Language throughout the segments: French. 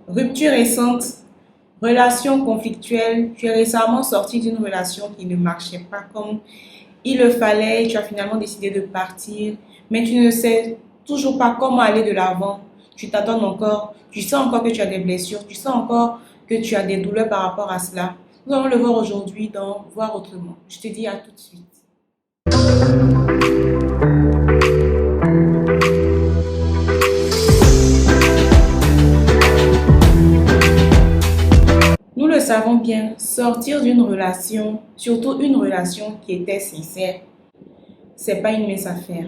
Rupture récente, relation conflictuelle. Tu es récemment sorti d'une relation qui ne marchait pas comme il le fallait. Tu as finalement décidé de partir, mais tu ne sais toujours pas comment aller de l'avant. Tu t'attends encore, tu sens encore que tu as des blessures, tu sens encore que tu as des douleurs par rapport à cela. Nous allons le voir aujourd'hui dans Voir autrement. Je te dis à tout de suite. Nous le savons bien, sortir d'une relation, surtout une relation qui était sincère, c'est pas une mince affaire.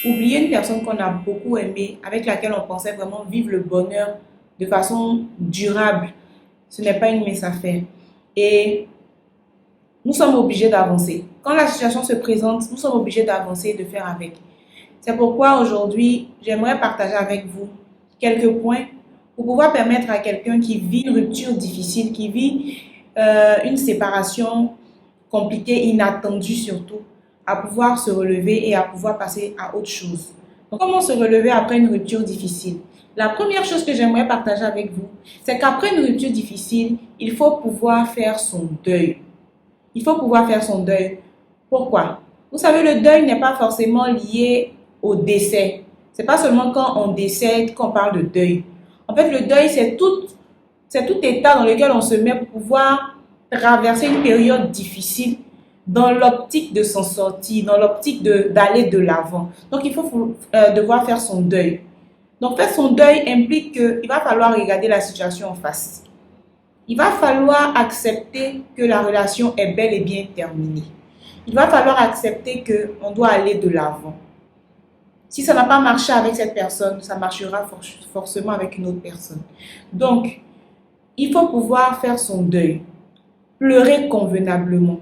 Oublier une personne qu'on a beaucoup aimée, avec laquelle on pensait vraiment vivre le bonheur de façon durable, ce n'est pas une mince affaire. Et nous sommes obligés d'avancer. Quand la situation se présente, nous sommes obligés d'avancer et de faire avec. C'est pourquoi aujourd'hui, j'aimerais partager avec vous quelques points pour pouvoir permettre à quelqu'un qui vit une rupture difficile, qui vit une séparation compliquée, inattendue surtout, à pouvoir se relever et à pouvoir passer à autre chose. Donc, comment se relever après une rupture difficile? La première chose que j'aimerais partager avec vous, c'est qu'après une rupture difficile, il faut pouvoir faire son deuil. Il faut pouvoir faire son deuil. Pourquoi? Vous savez, le deuil n'est pas forcément lié au décès. C'est pas seulement quand on décède qu'on parle de deuil. En fait, le deuil, c'est tout état dans lequel on se met pour pouvoir traverser une période difficile dans l'optique de s'en sortir, dans l'optique d'aller de l'avant. Donc, il faut devoir faire son deuil. Donc, faire son deuil implique qu'il va falloir regarder la situation en face. Il va falloir accepter que la relation est bel et bien terminée. Il va falloir accepter qu'on doit aller de l'avant. Si ça n'a pas marché avec cette personne, ça marchera forcément avec une autre personne. Donc, il faut pouvoir faire son deuil, pleurer convenablement.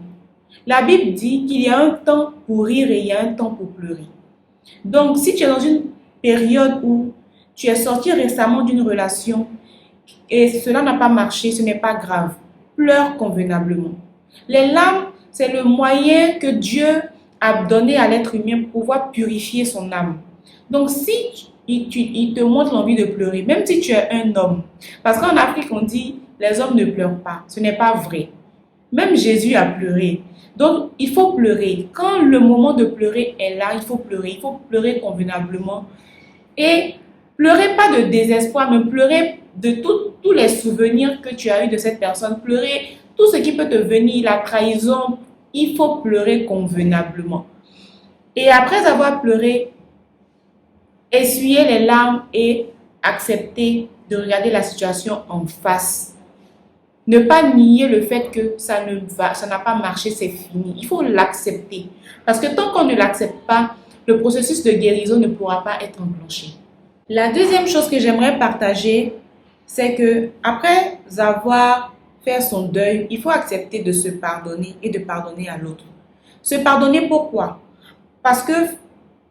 La Bible dit qu'il y a un temps pour rire et il y a un temps pour pleurer. Donc, si tu es dans une période où tu es sorti récemment d'une relation et cela n'a pas marché, ce n'est pas grave. Pleure convenablement. Les larmes, c'est le moyen que Dieu a donné à l'être humain pour pouvoir purifier son âme. Donc, si il te montre l'envie de pleurer, même si tu es un homme, parce qu'en Afrique, on dit les hommes ne pleurent pas. Ce n'est pas vrai. Même Jésus a pleuré. Donc, il faut pleurer. Quand le moment de pleurer est là, il faut pleurer. Il faut pleurer convenablement. Et pleurer pas de désespoir, mais pleurer de tous les souvenirs que tu as eu de cette personne. Pleurer tout ce qui peut te venir, la trahison. Il faut pleurer convenablement. Et après avoir pleuré, essuyer les larmes et accepter de regarder la situation en face. Ne pas nier le fait que ça n'a pas marché, c'est fini. Il faut l'accepter. Parce que tant qu'on ne l'accepte pas, le processus de guérison ne pourra pas être enclenché. La deuxième chose que j'aimerais partager, c'est que après avoir fait son deuil, il faut accepter de se pardonner et de pardonner à l'autre. Se pardonner pourquoi? Parce que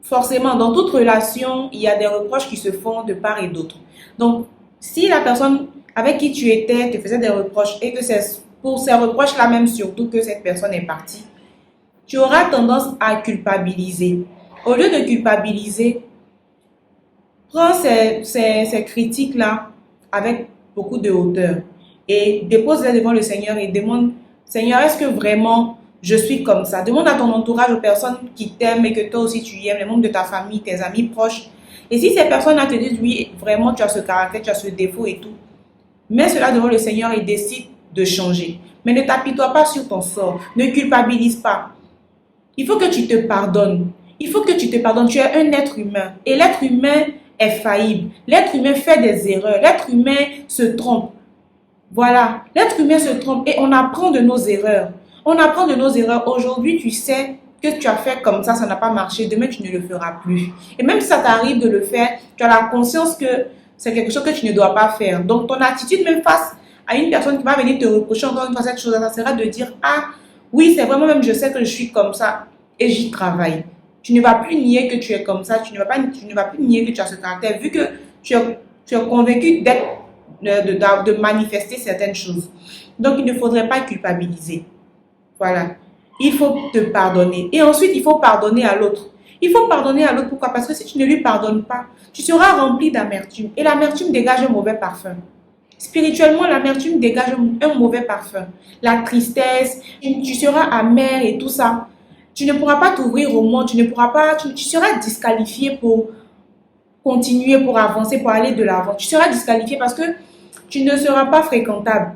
forcément, dans toute relation, il y a des reproches qui se font de part et d'autre. Donc, si la personne avec qui tu étais te faisait des reproches et que c'est pour ces reproches-là même surtout que cette personne est partie, tu auras tendance à culpabiliser. Au lieu de culpabiliser, prends ces critiques-là avec beaucoup de hauteur et dépose-les devant le Seigneur et demande, Seigneur, est-ce que vraiment je suis comme ça? Demande à ton entourage, aux personnes qui t'aiment et que toi aussi tu aimes, les membres de ta famille, tes amis proches. Et si ces personnes-là te disent, oui, vraiment tu as ce caractère, tu as ce défaut et tout, mets cela devant le Seigneur et décide de changer. Mais ne t'apitoie pas sur ton sort, ne culpabilise pas. Il faut que tu te pardonnes. Il faut que tu te pardonnes. Tu es un être humain et l'être humain est faillible. L'être humain fait des erreurs. L'être humain se trompe. Voilà, l'être humain se trompe et on apprend de nos erreurs. On apprend de nos erreurs. Aujourd'hui, tu sais que tu as fait comme ça n'a pas marché. Demain, tu ne le feras plus. Et même si ça t'arrive de le faire, tu as la conscience que c'est quelque chose que tu ne dois pas faire. Donc, ton attitude même face à une personne qui va venir te reprocher encore une fois cette chose, ça sera de dire, ah, oui, c'est vraiment même, je sais que je suis comme ça et j'y travaille. Tu ne vas plus nier que tu es comme ça, tu ne vas plus nier que tu as ce caractère, vu que tu es convaincu de manifester certaines choses. Donc, il ne faudrait pas culpabiliser. Voilà. Il faut te pardonner. Et ensuite, il faut pardonner à l'autre. Il faut pardonner à l'autre. Pourquoi? Parce que si tu ne lui pardonnes pas, tu seras rempli d'amertume. Et l'amertume dégage un mauvais parfum. Spirituellement, l'amertume dégage un mauvais parfum. La tristesse, tu seras amer et tout ça. Tu ne pourras pas t'ouvrir au monde, tu ne pourras pas, tu seras disqualifié pour continuer, pour avancer, pour aller de l'avant. Tu seras disqualifié parce que tu ne seras pas fréquentable.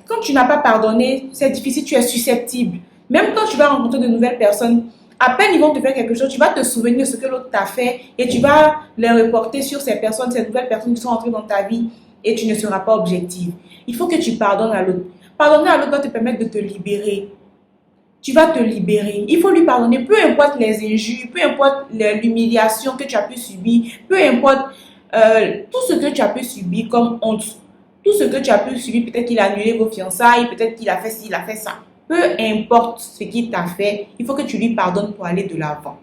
Quand tu n'as pas pardonné, c'est difficile, tu es susceptible. Même quand tu vas rencontrer de nouvelles personnes, à peine ils vont te faire quelque chose, tu vas te souvenir de ce que l'autre t'a fait et tu vas les reporter sur ces personnes, ces nouvelles personnes qui sont entrées dans ta vie et tu ne seras pas objective. Il faut que tu pardonnes à l'autre. Pardonner à l'autre va te permettre de te libérer. Tu vas te libérer. Il faut lui pardonner, peu importe les injures, peu importe l'humiliation que tu as pu subir, peu importe tout ce que tu as pu subir comme honte, tout ce que tu as pu subir, peut-être qu'il a annulé vos fiançailles, peut-être qu'il a fait ci, il a fait ça. Peu importe ce qu'il t'a fait, il faut que tu lui pardonnes pour aller de l'avant.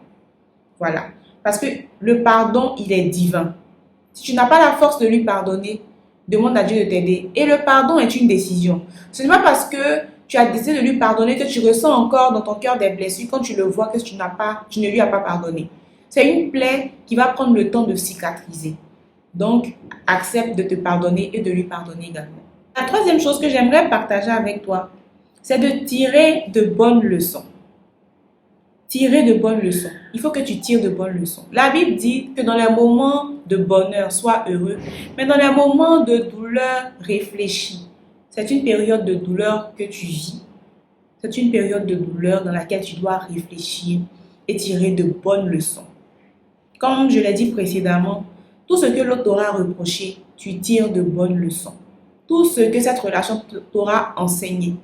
Voilà. Parce que le pardon, il est divin. Si tu n'as pas la force de lui pardonner, demande à Dieu de t'aider. Et le pardon est une décision. Ce n'est pas parce que tu as décidé de lui pardonner que tu ressens encore dans ton cœur des blessures quand tu le vois que tu ne lui as pas pardonné. C'est une plaie qui va prendre le temps de cicatriser. Donc, accepte de te pardonner et de lui pardonner également. La troisième chose que j'aimerais partager avec toi, c'est de tirer de bonnes leçons. Tirer de bonnes leçons. Il faut que tu tires de bonnes leçons. La Bible dit que dans les moments de bonheur, sois heureux, mais dans les moments de douleur, réfléchis. C'est une période de douleur que tu vis. C'est une période de douleur dans laquelle tu dois réfléchir et tirer de bonnes leçons. Comme je l'ai dit précédemment, tout ce que l'autre t'aura reproché, tu tires de bonnes leçons. Tout ce que cette relation t'aura enseigné,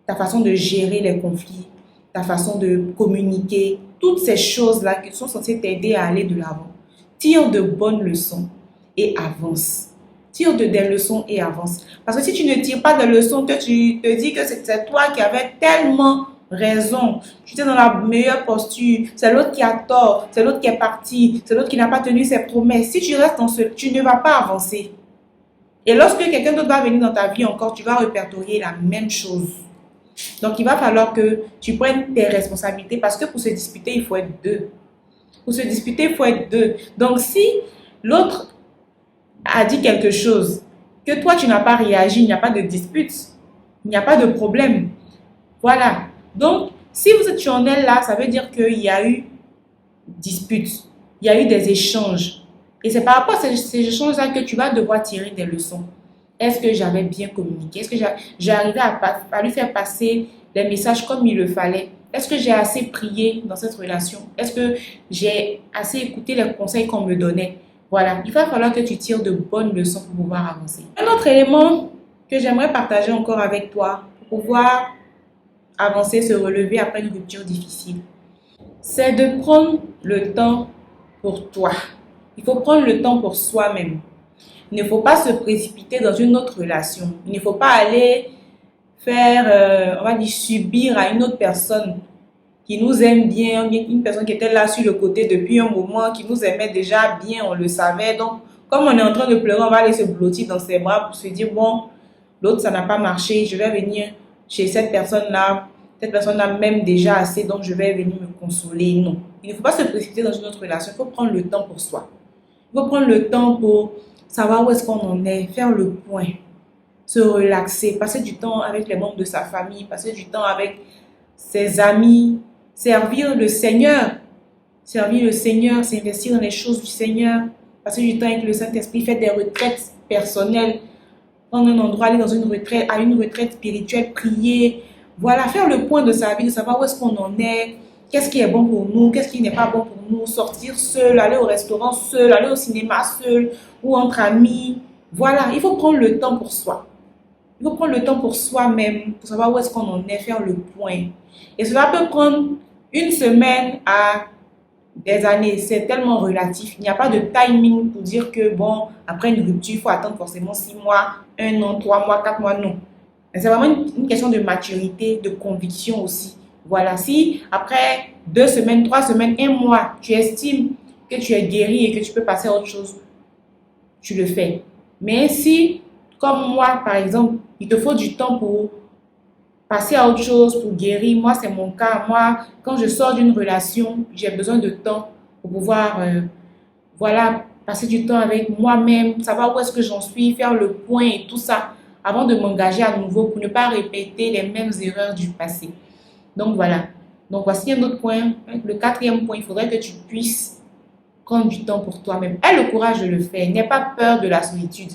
ta façon de gérer les conflits, ta façon de communiquer, toutes ces choses-là qui sont censées t'aider à aller de l'avant. Tire de bonnes leçons et avance. Tire des leçons et avance. Parce que si tu ne tires pas de leçons, que tu te dis que c'est toi qui avais tellement raison, tu étais dans la meilleure posture, c'est l'autre qui a tort, c'est l'autre qui est parti, c'est l'autre qui n'a pas tenu ses promesses. Si tu restes dans ce, tu ne vas pas avancer. Et lorsque quelqu'un d'autre va venir dans ta vie encore, tu vas répertorier la même chose. Donc, il va falloir que tu prennes tes responsabilités parce que pour se disputer, il faut être deux. Pour se disputer, il faut être deux. Donc, si l'autre a dit quelque chose, que toi, tu n'as pas réagi, il n'y a pas de dispute, il n'y a pas de problème. Voilà. Donc, si tu en es là, ça veut dire qu'il y a eu dispute, il y a eu des échanges. Et c'est par rapport à ces échanges-là que tu vas devoir tirer des leçons. Est-ce que j'avais bien communiqué? Est-ce que j'ai arrivé à lui faire passer les messages comme il le fallait? Est-ce que j'ai assez prié dans cette relation? Est-ce que j'ai assez écouté les conseils qu'on me donnait? Voilà, il va falloir que tu tires de bonnes leçons pour pouvoir avancer. Un autre élément que j'aimerais partager encore avec toi pour pouvoir avancer, se relever après une rupture difficile, c'est de prendre le temps pour toi. Il faut prendre le temps pour soi-même. Il ne faut pas se précipiter dans une autre relation. Il ne faut pas aller faire, on va dire, subir à une autre personne qui nous aime bien, une personne qui était là sur le côté depuis un moment, qui nous aimait déjà bien, on le savait. Donc, comme on est en train de pleurer, on va aller se blottir dans ses bras pour se dire, bon, l'autre, ça n'a pas marché, je vais venir chez cette personne-là m'aime déjà assez, donc je vais venir me consoler. Non, il ne faut pas se précipiter dans une autre relation, il faut prendre le temps pour soi. Il faut prendre le temps pour savoir où est-ce qu'on en est, faire le point, se relaxer, passer du temps avec les membres de sa famille, passer du temps avec ses amis, servir le Seigneur. Servir le Seigneur, s'investir dans les choses du Seigneur, passer du temps avec le Saint-Esprit, faire des retraites personnelles, prendre un endroit, aller dans une retraite spirituelle, prier. Voilà, faire le point de sa vie, de savoir où est-ce qu'on en est, qu'est-ce qui est bon pour nous, qu'est-ce qui n'est pas bon pour nous, sortir seul, aller au restaurant seul, aller au cinéma seul ou entre amis. Voilà, il faut prendre le temps pour soi. Il faut prendre le temps pour soi-même, pour savoir où est-ce qu'on en est, faire le point. Et cela peut prendre une semaine à des années, c'est tellement relatif. Il n'y a pas de timing pour dire que, bon, après une rupture, il faut attendre forcément 6 mois, 1 an, 3 mois, 4 mois, non. C'est vraiment une question de maturité, de conviction aussi. Voilà, si après 2 semaines, 3 semaines, 1 mois, tu estimes que tu es guéri et que tu peux passer à autre chose, tu le fais. Mais si, comme moi, par exemple, il te faut du temps pour passer à autre chose, pour guérir, moi, c'est mon cas. Moi, quand je sors d'une relation, j'ai besoin de temps pour pouvoir, voilà, passer du temps avec moi-même, savoir où est-ce que j'en suis, faire le point et tout ça, avant de m'engager à nouveau pour ne pas répéter les mêmes erreurs du passé. Donc voilà. Donc voici un autre point. Le quatrième point, il faudrait que tu puisses prendre du temps pour toi-même. Aie le courage de le faire. N'aie pas peur de la solitude.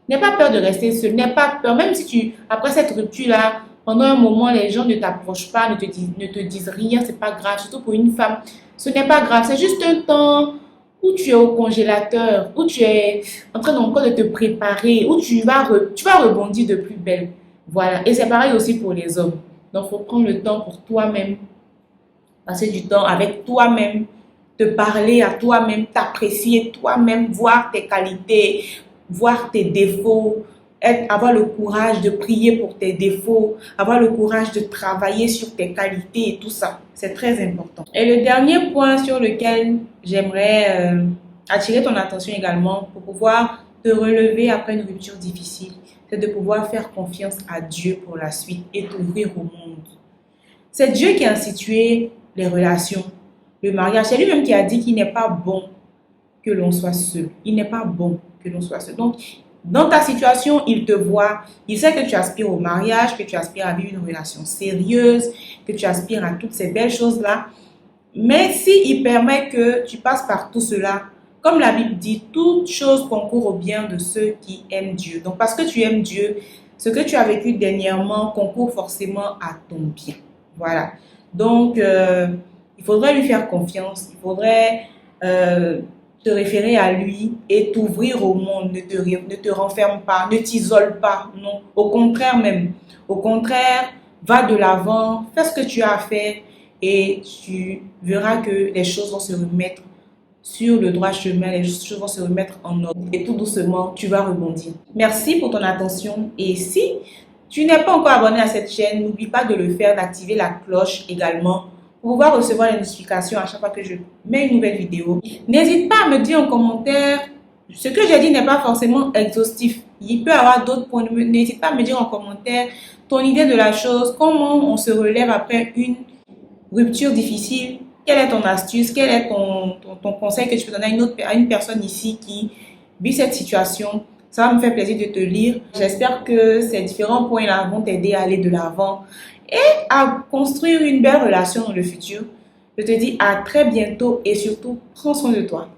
N'aie pas peur de rester seul. N'aie pas peur. Même si après cette rupture-là, pendant un moment, les gens ne t'approchent pas, ne te disent rien, c'est pas grave. Surtout pour une femme, ce n'est pas grave. C'est juste un temps où tu es au congélateur, où tu es en train encore de te préparer, où tu vas rebondir de plus belle. Voilà. Et c'est pareil aussi pour les hommes. Donc, il faut prendre le temps pour toi-même, passer du temps avec toi-même, te parler à toi-même, t'apprécier toi-même, voir tes qualités, voir tes défauts, avoir le courage de prier pour tes défauts, avoir le courage de travailler sur tes qualités et tout ça. C'est très important. Et le dernier point sur lequel j'aimerais attirer ton attention également pour pouvoir te relever après une rupture difficile, c'est de pouvoir faire confiance à Dieu pour la suite et t'ouvrir au monde. C'est Dieu qui a institué les relations, le mariage. C'est lui-même qui a dit qu'il n'est pas bon que l'on soit seul. Il n'est pas bon que l'on soit seul. Donc, dans ta situation, il te voit. Il sait que tu aspires au mariage, que tu aspires à vivre une relation sérieuse, que tu aspires à toutes ces belles choses-là. Mais s'il permet que tu passes par tout cela, comme la Bible dit, toute chose concourt au bien de ceux qui aiment Dieu. Donc, parce que tu aimes Dieu, ce que tu as vécu dernièrement concourt forcément à ton bien. Voilà. Donc, il faudrait lui faire confiance. Il faudrait te référer à lui et t'ouvrir au monde. Ne te renferme pas, ne t'isole pas. Non. Au contraire même. Au contraire, va de l'avant, fais ce que tu as à faire et tu verras que les choses vont se remettre sur le droit chemin, les choses vont se remettre en ordre et tout doucement, tu vas rebondir. Merci pour ton attention et si tu n'es pas encore abonné à cette chaîne, n'oublie pas de le faire, d'activer la cloche également pour pouvoir recevoir les notifications à chaque fois que je mets une nouvelle vidéo. N'hésite pas à me dire en commentaire, ce que j'ai dit n'est pas forcément exhaustif. Il peut y avoir d'autres points. N'hésite pas à me dire en commentaire ton idée de la chose, comment on se relève après une rupture difficile. Quelle est ton astuce? Quel est ton conseil que tu peux donner à une personne ici qui vit cette situation? Ça va me faire plaisir de te lire. J'espère que ces différents points-là vont t'aider à aller de l'avant et à construire une belle relation dans le futur. Je te dis à très bientôt et surtout, prends soin de toi.